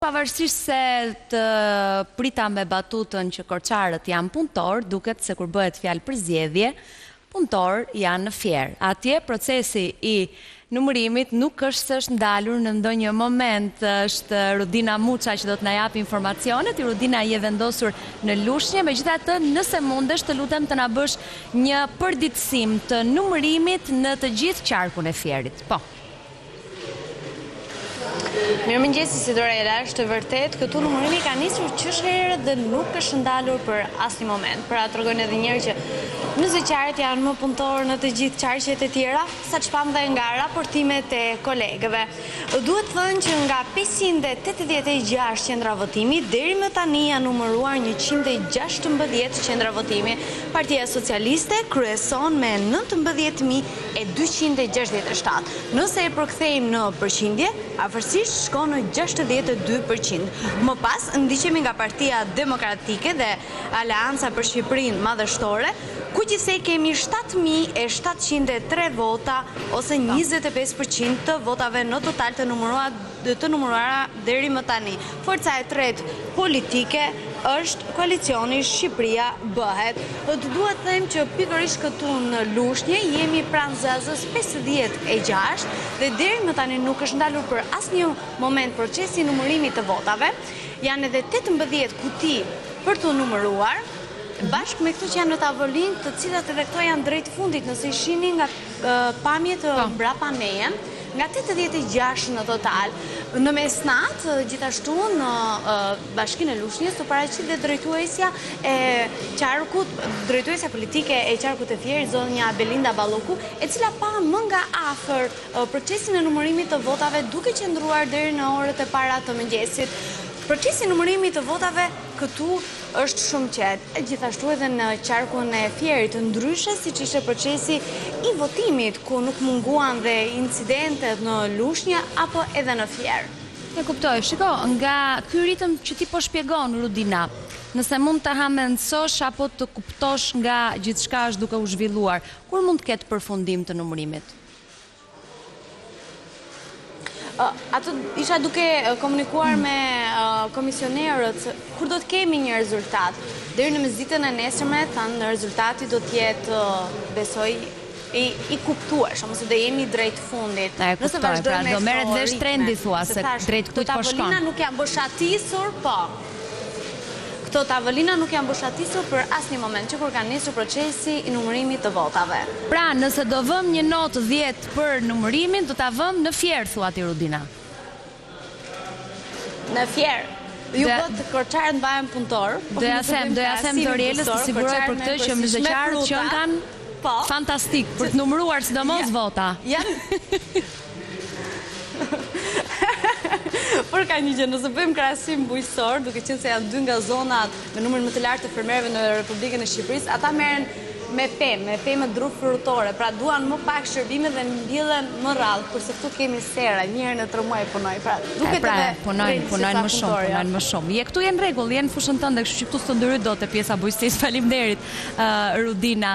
pavarësisht se të prita me batutën që korçarët janë punëtor, duket se kur bëhet fjalë për zgjedhje, punëtor janë në fjerë. Atje procesi i numërimit nuk është ndalur në ndonjë moment. Është Rudina Muça që do të na japë informacionet. Rudina, je vendosur në Lushnjë, megjithatë, nëse mundesh, të lutem të na bësh një përditësim të numërimit në të gjithë qarkun e fjerit. Po. Mirëmëngjesi, Sidorela, është vërtet këtu numërimi ka nisur qështëherë dhe nuk është ndalur për asnjë moment. Pra tregon edhe njëherë që në zëqarët janë më punëtorë në të gjithë qarqet e tjera, sa që pam dhe nga raportimet e kolegëve. Duhet thënë që nga 586 qendra votimi, deri më tani janë numëruar 116 qendra votimi. Partia Socialiste kryeson me 19.267. Nëse e përkthejmë në përqindje, afërsisht shkon në 62%. Më pas, ndiqemi nga Partia Demokratike dhe Aleanca për Shqipërinë Madhështore, ku gjithsej kemi 7.703 vota, ose 25% të votave në total të numëruara deri më tani. Forca e tretë politike është koalicioni Shqipëria bëhet. Të duhet them që pikërisht këtu në Lushnjë jemi pranë zezës 56 dhe deri më tani nuk është ndalur për asnjë moment procesi i numërimit të votave. Janë edhe 18 kuti për të numëruar, bashkë me këto që janë në tavolinë, të cilat edhe këto janë drejt fundit, nëse i shihni nga pamjet mbrapa meje, nga 86 në total. Në mesnat, gjithashtu në Bashkinë e Lushnjës, të paraqit dhe drejtuesja e qarkut, drejtuesja politike e qarkut e Fierit, zonja Belinda Balloku, e cila pa më nga afër procesin e numërimit të votave, duke qëndruar deri në orët e para të mëngjesit. Procesi i numërimit të votave këtu është shumë qetë, gjithashtu edhe në qarkun e Fierit, ndryshe siç ishte procesi i votimit, ku nuk munguan dhe incidentet në Lushnjë apo edhe në Fier. E kuptoj. Shiko, nga ky ritëm që ti po shpjegon, Rudina, nëse mund të hamendësosh apo të kuptosh nga gjithçka është duke u zhvilluar, kur mund të ketë përfundim të numërimit? Ato isha duke komunikuar me komisionerët kur do të kemi një rezultat. Deri në mesditën e nesërme thanë rezultati do të jetë, besoj, i kuptuar, ose do jemi drejt fundit. Nëse vazhdojmë me do merret vesh trendi thua se drejt kujt po shkon. Tavolina nuk janë boshatisur, po. Këto tavolina nuk janë boshatisur për asnjë moment, që kur ka nisur procesi i numërimit të votave. Pra, nëse do vëm një notë 10 për numërimin, do ta vëm në Fier, thua ti, Rudina. Në Fier. Ju bët korçarët mbahen punëtor. Doja them Torielës të siguroj për këtë që mëzëqarët që kanë fantastik për të numëruar sidomos vota. Por ka një gjë, nëse bëjmë krahasim bujqësor, duke qenë se janë dy nga zonat me numër më të lartë të fermerëve në Republikën e Shqipërisë, ata merren me pemë dru frutore, pra duan më pak shërbime dhe mbyllen më rrallë, kurse këtu kemi sera, një herë në 3 muaj punoj. Pra punojnë më shumë. Je këtu je në rregull, je në fushën tënde, kështu që këtu s'të ndryhet dot e pjesa bujqësisë. Faleminderit, Rudina.